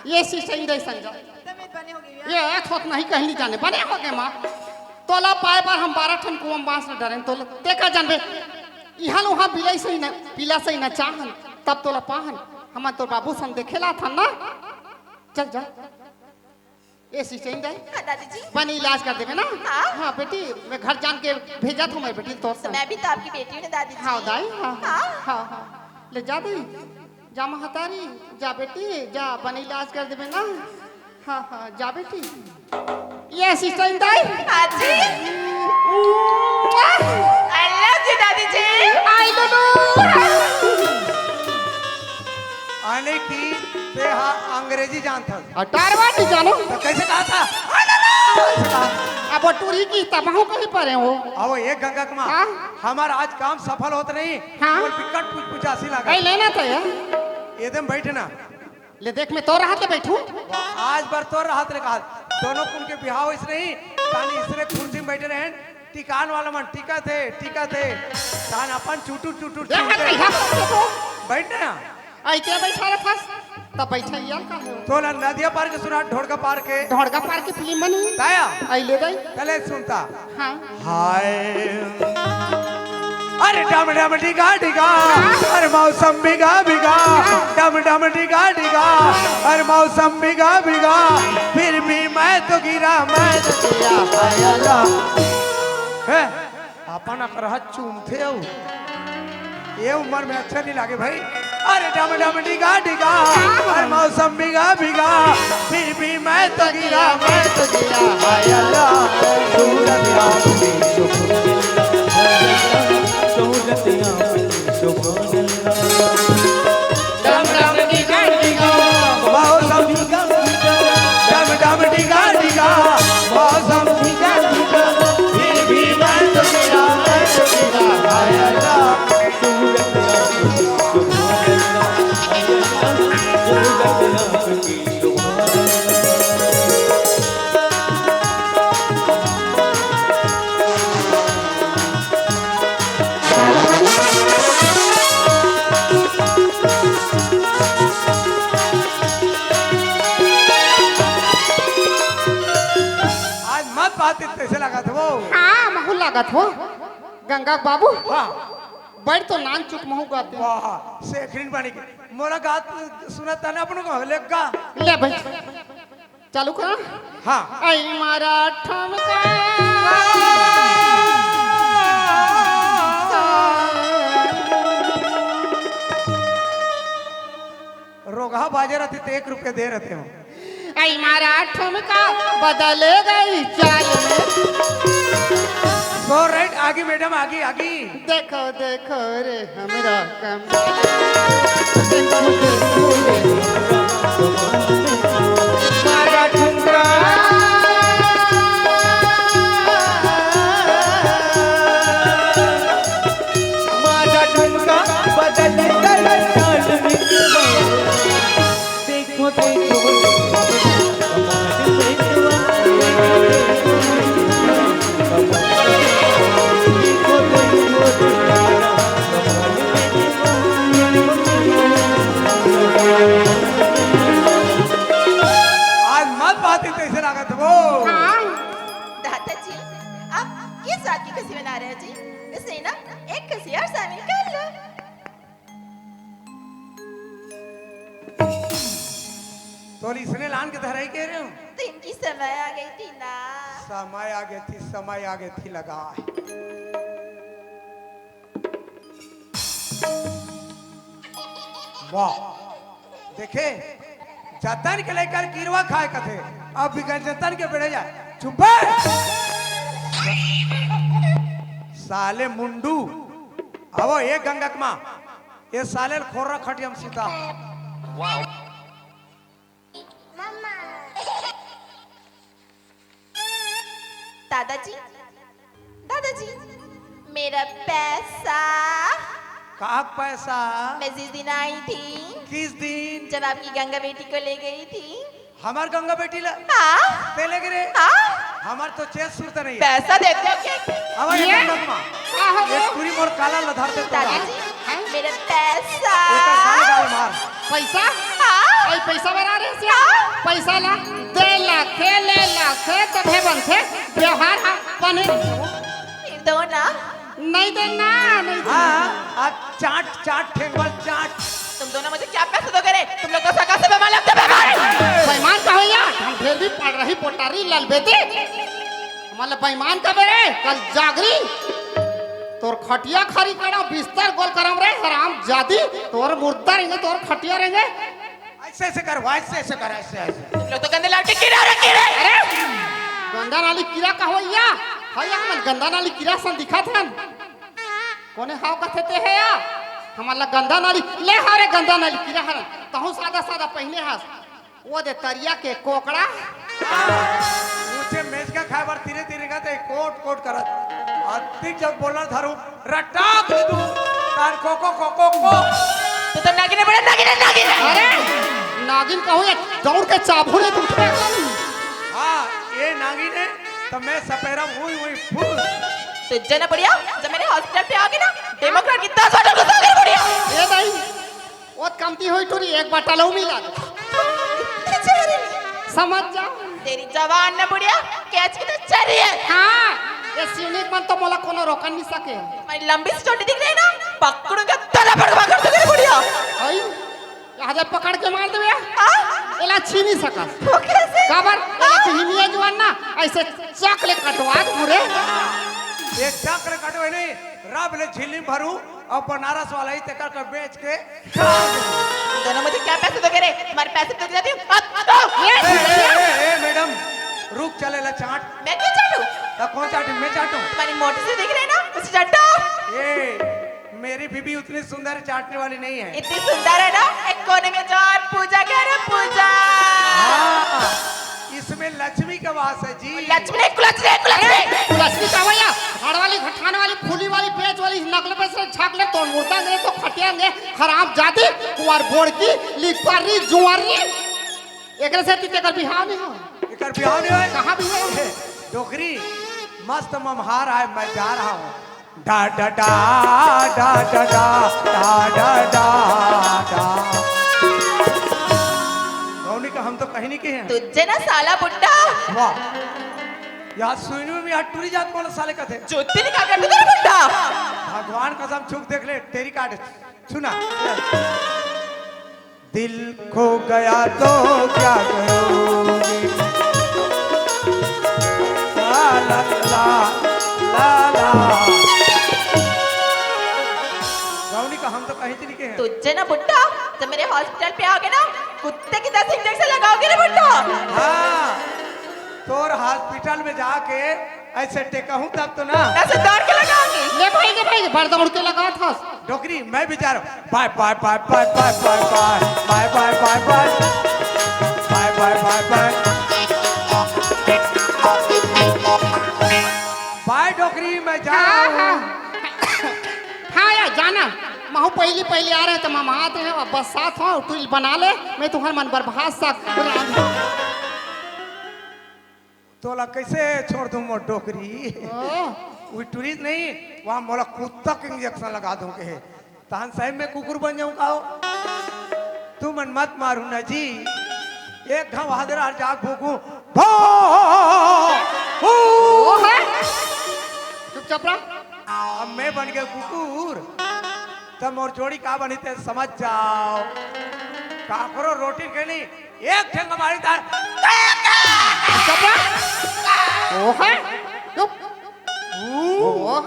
ये सिस्टर इंदाई संजय ये एक होत नहीं कहीं नहीं जाने बने हो गए माँ तोला पाए पर हम 12 ठन कुआं बांस न डरें तोला देखा जानबे इहाँ वहाँ बिलाई सही ना पीला सही ना चाहन तब तोला पाहन हम तो बाबू सन देखेला था ना चल जा ये सिस्टर दे हाँ दादी जी बनी इलाज कर देवे ना हाँ। हाँ बेटी मैं घर जान के भेजा था मैं बेटी तोर तो से मैं भी तो आपकी बेटी हूँ ना दादी जी हाँ दाई हाँ हाँ हाँ। हाँ हाँ ले जा दे जा महतारी जा बेटी जा बनी इलाज कर देवे ना हाँ हाँ जा बेटी ये सिस्टर दाई हाँ जी आई लव यू दादी जी आई लव आने की ते हाँ अंग्रेजी जानता अटारवा नहीं जानो तो कैसे कहा था कैसे कहा? अब टूरी की तबाह कहीं पर है वो अब एक गंगा कुमार हाँ? हमारा आज काम सफल होता नहीं हाँ? वो विकट कुछ पुचासी लगा कहीं लेना था यार एकदम बैठे ना ले देख मैं तो रहा बैठू आज बर तो राहत ने कहा दोनों कुन के बिहाव इस नहीं तानी इसरे कुर्सी में बैठे रहे टिकान वाला मन टीका थे तान अपन चूटू चूटू बैठने ना ऐसे बैठा रहा तब बैठा यार का है तो ना नदिया पार के सुना ढोड़का पार के ढोड़का पार की फिल्म बनी दाया आई ले गई पहले सुनता हाँ हाय अरे डम डम डिगा डिगा अरे मौसम बिगा बिगा डम डम डिगा डिगा अरे मौसम बिगा बिगा फिर भी मैं तो गिरा मैं तो गिरा हाय अल्लाह है अपन अकरह चूमते हो ये उम्र में अच्छा नहीं लगे भाई अरे डम डम डिगा डिगा अरे मौसम बिगा बिगा फिर भी मैं तो गिरा हाय अल्लाह सूरत आपकी डम डम डिगा डिगा मौसम बिगा बिगा डम डम डिगा डिगा मौसम बिगा बिगा फिर भी मैं तो गिरा हाय अल्लाह कैसे लगा था वो हाँ महू लागत हो गंगा बाबू वाह बड़ तो नान चुक महू गाते वाह सेखरीन पानी के मोरा गात सुना था ना अपन को लेगा ले भाई चालू करा हाँ आई मारा ठमका रोगा बाजे रहती तो 1 रुपये दे रहते हो आई मारा ठुमका बदल गई चाल में गो राइट आगे मैडम आगे आगे देखो देखो रे हमरा मारा ठुमका मारा ठुमका बदल गई चाल में देखो देखो दादाजी आप किस बात की खुशी मना रहे हो जी इसलिए ना एक खुशी और शामिल कर लो तो इसने लान के धराई कह रहे हो तो इनकी समय आ गई थी ना समय आगे थी लगा वाह देखे जतन के लेकर कीरवा खाए कथे अब भी जतन के बेड़े जाए चुप साले मुंडू आवो ये गंगक माँ ये साले खोरा खटियम सीता दादाजी मेरा पैसा कहा पैसा मैं जिस दिन आई थी किस दिन जब आपकी गंगा बेटी को ले गई थी हमार गंगा बेटी ला हाँ ते लगे रे हाँ हमार तो चेत सुरता नहीं है पैसा देखते हो क्या अब ये गंगक माँ ये पूरी मोर काला लधार दे तो दादाजी मेरा पैसा एकर गाल गाल मार पैसा हाँ आई पैसा बना रहे से पैसा ला दे लाखे ले लाखे तभे बनथे व्यवहार हा बने फिर दो ना नहीं देना नहीं देना हाँ आज चाट चाट ठेंगल चाट तुम दोनों मुझे क्या पैसे दोगे रे तुम लोग तो सका से बेमान लगते हो बेमान बेईमान का है यार हम फिर भी पढ़ रही पोटारी लाल बेटी मतलब बेईमान का बेरे कल जागरी तोर खटिया खरी करा बिस्तर गोल करम रे हराम जादी तोर मुर्दा रहेंगे तोर खटिया रहेंगे ऐसे ऐसे कर ऐसे ऐसे कर ऐसे ऐसे तुम लोग तो गंदे लाटे कीड़ा रखे रे अरे गंदा नाली कीड़ा का होइया हया मन गंदा नाली कीड़ा सन दिखा था कोने हाव कथे ते है या हमारा गंदा नाली ले हारे गंदा नाली कीड़ा हर तहु सादा सादा पहले हास वो दे तरिया के कोकड़ा मुझे मेज का खाए बार धीरे धीरे का ते कोट कोट करत अधिक जब बोलना धरू रटाक दू तार कोको कोको को तो तुम नागिन बड़े नागिन अरे नागिन कहूँ ये दौड़ के चाबुले दूसरे हाँ ये नागिन है तो मैं सपेरा हुई फूल तो जना बढ़िया जब मैंने हॉस्पिटल पे आ गई ना डेमोक्रेट की 10 वाटर को सागर बढ़िया ये नहीं वो कमती हुई टूरी एक बाटा लो मिला समझ जा तेरी जवान न बुढ़िया कैच की तो चल रही है हाँ ये सिवनिक मन तो मोला कोनो रोकन नहीं सके मेरी लंबी सी चोटी दिख रही है ना, पकड़ूंगा तला पकड़ कर दूंगी बुढ़िया। आई आज पकड़ के मार देबे एला छीनी सकस वो कैसे? काबर एला हिमिया जवान ना ऐसे चकले कटवा पूरे एक चक्र कटो नहीं, रब ले झिल्ली भरू और बनारस वाला ही तेकर कर बेच के दोनों मुझे क्या पैसे दोगे रे? तुम्हारे पैसे तो दे दी। ए मैडम रुक, चलेला चाट। मैं क्यों चाटूं? तो कौन चाटू? मैं चाटू? तुम्हारी मोटी सी दिख रही है ना, उसे चाटो। ए मेरी बीबी उतनी सुंदर चाटने वाली नहीं है। इतनी सुंदर है ना, एक कोने में जाओ और पूजा करे पूजा। हाँ, इसमें लक्ष्मी का वास है जी। लक्ष्मी नहीं, कुलच्छनी है, कुलच्छनी। लक्ष्मी का भैया हड़ वाली घटाने वाली फूली वाली पेच वाली नकल पे से छाकले तो मुर्दा ने तो खटिया ने खराब जाती कुवार बोड़ की लिपारी जुआरी एकरे से ती कर बिहाव नहीं हो एकर बिहाव नहीं होए। कहां भी हो डोकरी मस्त ममहार है, मैं जा रहा हूँ। डा डा डा डा डा डा डा डा डा डा। गौनी का हम तो कहीं नहीं के हैं। तुझे ना साला बुड्ढा, वाह, यार सुनी में यहाँ टूरी जात कौन साले का थे। जुत्ती निकाल कर दूंगा बुड्ढा। भगवान कसम छुप देख ले तेरी काट। सुना, दिल खो गया तो क्या करोगे? ला ला ला ला ला। गौनी का हम तो कहीं नहीं के हैं। तुझे ना बुड्ढा, जब मेरे हॉस्पिटल पे आओगे ना, कुत्ते की 10 इंजेक्शन लगाओगे ना बुड्ढा। हाँ, तोर हॉस्पिटल में जाके ऐसे टेका हूँ तब तो ना। ऐसे दौड़ के लगाओगी। ले भाई बार दौड़ के लगा था डोकरी मैं भी जा रहा हूँ। Bye bye bye bye bye bye bye bye bye bye bye bye bye bye bye bye डोकरी मैं जा रहा हूँ। हाँ यार जाना महू पहली आ रहे तो मामा आते हैं बस साथ हो तू बना ले मैं तुम्हारे मन बर्बाद सक तोला कैसे छोड़ दूँ मोर डोकरी? वो टूरिस्ट नहीं, वहाँ मोला कुत्ता के इंजेक्शन लगा दूंगे। तहन सही में कुकुर बन जाऊँ का? तू मन मत मारू ना जी। एक घाव हादरा जाग भूकू चुपचाप रहा। अब मैं बन गया कुकुर, तब मोर जोड़ी का बनी थे समझ जाओ। का करो रोटी के नहीं एक ठेंग मारी था। चुप रहा। ओ है चुप ओ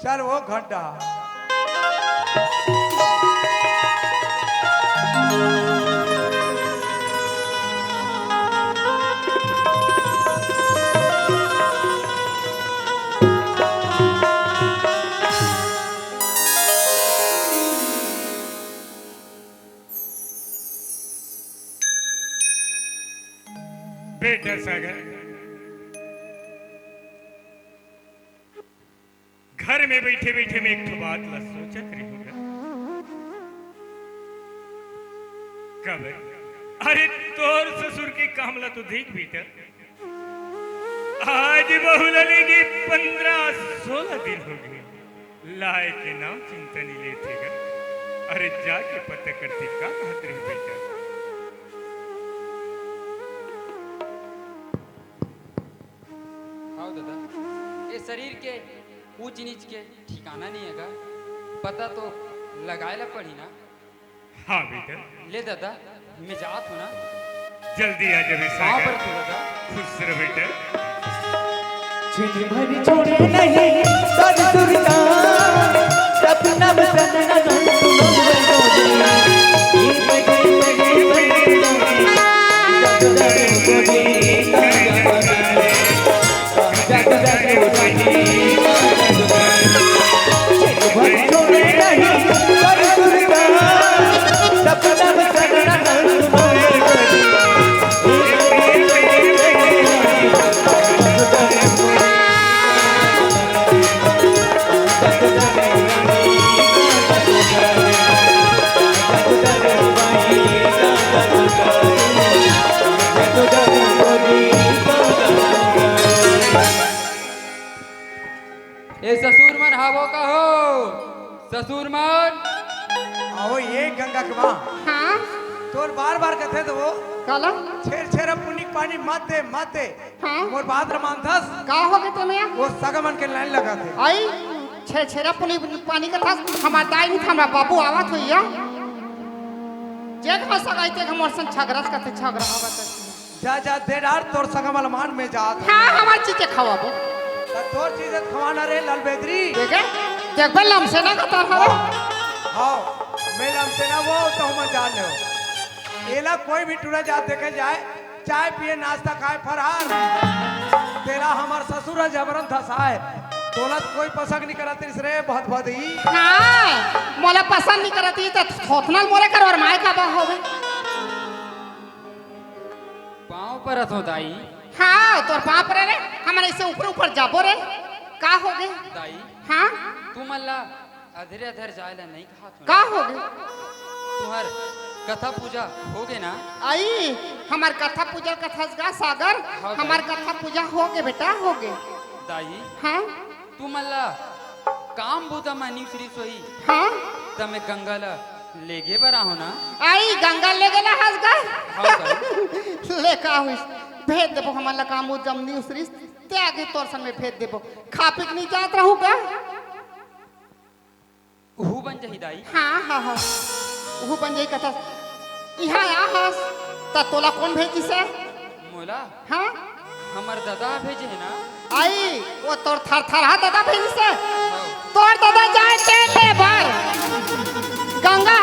चल वो घंटा बेटा सागर, घर में बैठे बैठे मैं एक ठो बात ला सोचत रही हूँ। कब? अरे तोर ससुर के कामला तो देख बेटा, आज बहू लेगी 15-16 दिन हो गए, लाए के नाम चिंता नहीं लेते गा। अरे जाके पता करते का कहत रही बेटा। हाँ दादा, ये शरीर के ऊंच नीच के ठिकाना नहीं है, पता तो लगाए ला पड़ी ना। हाँ बेटा, ले दादा मैं जात हूँ ना। जल्दी आ जावे कहाँ सागर। पर तू दादा? खुश रह बेटा। भरी छोड़े नहीं ससुरता सपना बसना ये ससुर मन हावो का हो, ससुर मन आओ ये गंगा के माँ हाँ तोर बार बार कहते तो वो काला छेर छेर पुनिक पानी कहनी मत दे हाँ? मोर बात रमान धस का हो गए तुम्हें वो सगमन के लाइन लगा थे आई छेड़ा पानी का था हमार दाई नहीं था हमारा बाबू आवत हुई है जे घर सगाई ते हमर सन छगरस का थे छगरा आवत जा दे डार तोर सगम अलमान में जात हां हमार चीज खवाबो तोर चीज खवाना रे लाल बेदरी देखे देख बल्लम से ना का हो हाँ मैडम से ना वो तो हम जान लो एला कोई भी टूरा जा देखे जाए चाय पिए नाश्ता खाए फरहार तेरा हमार ससुर है जबरन था साहब तोला कोई पसंद नहीं करती रे बहुत बहुत ही हां मोला पसंद नहीं करती तो थोथनल मोरे कर और माय का बा होवे पाँव पर हो दाई। हां तोर पाँव पर रे हमारे से ऊपर जाबो रे का हो गए दाई हां तू मल्ला अधरे अधर जायला नहीं कहा का हो गए तुम्हार कथा पूजा हो गए ना आई हमार कथा पूजा कथा गा सागर हाँ, हमार कथा पूजा हो गए बेटा हो गए दाई हाँ तू मल्ला काम बूता मानी श्री सोई हाँ तमे गंगा ला लेगे बरा हो ना आई गंगा ले गेला हंस गा हाँ दाई ले का हुई भेज देबो हमार ला काम जमनी उसरी ते आगे तोर सन में भेज देबो खा पी के नहीं जात रहूगा हु बन जही दाई हाँ हाँ हाँ वो बन जाई कथा यहाँ आ हंस ता तोला कौन भेजी से मोला हाँ हमार दादा भेजे है ना आई वो तोर थर हा दादा भेजी से हाँ। तोर दादा जाए तेल ले भर गंगा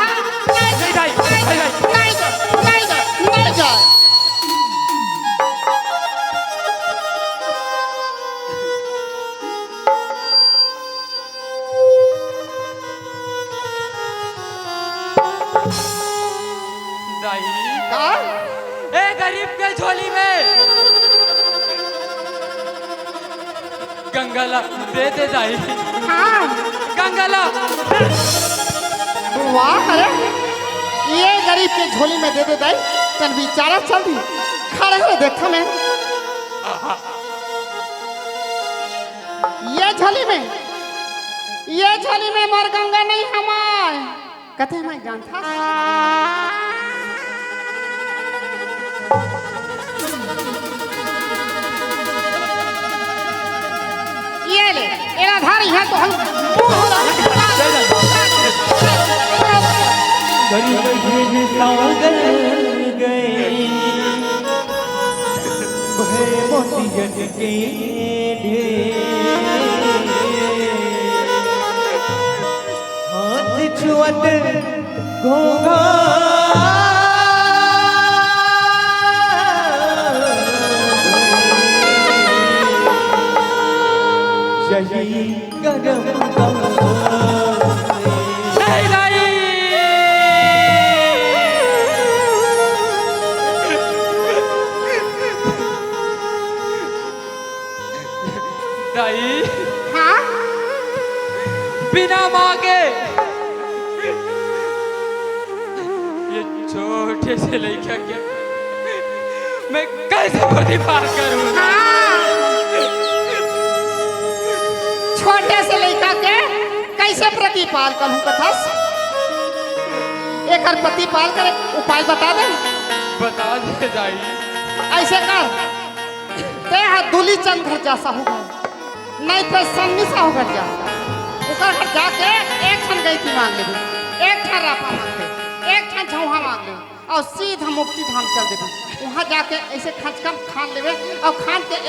नहीं दाई नहीं जाए दाई का ए गरीब के झोली में गंगाला दे दाई हाँ गंगाला वाह अरे ये गरीब के झोली में दे दाई तन बेचारा चल दी खड़े हो देखा मैं ये झोली में मर गंगा नहीं हमार कथे मैं जानता ये ले एरा धारी है तो हम गरीब सागर गए भय मोती जट के हाथ छुअत घोघा यही गरम दाई हाँ बिना मांगे ये छोटे से लड़का के मैं कैसे प्रतिपाल करूं छोटे से लड़का के कैसे प्रतिपाल करूं कथस एक हर प्रतिपाल करे उपाय बता दे बता दे दाई ऐसे कर ते हाथ दूली चंद घर जा साहूकार नहीं तो सन्नी साहूकार जा उकर घर जाके एक ठन गई थी मांग ले एक ठन रापा मांग ले एक ठन झौहा मांग ले और सीधा मुक्ति धाम चल देबे वहां जाके ऐसे खचकम खान लेवे और खान के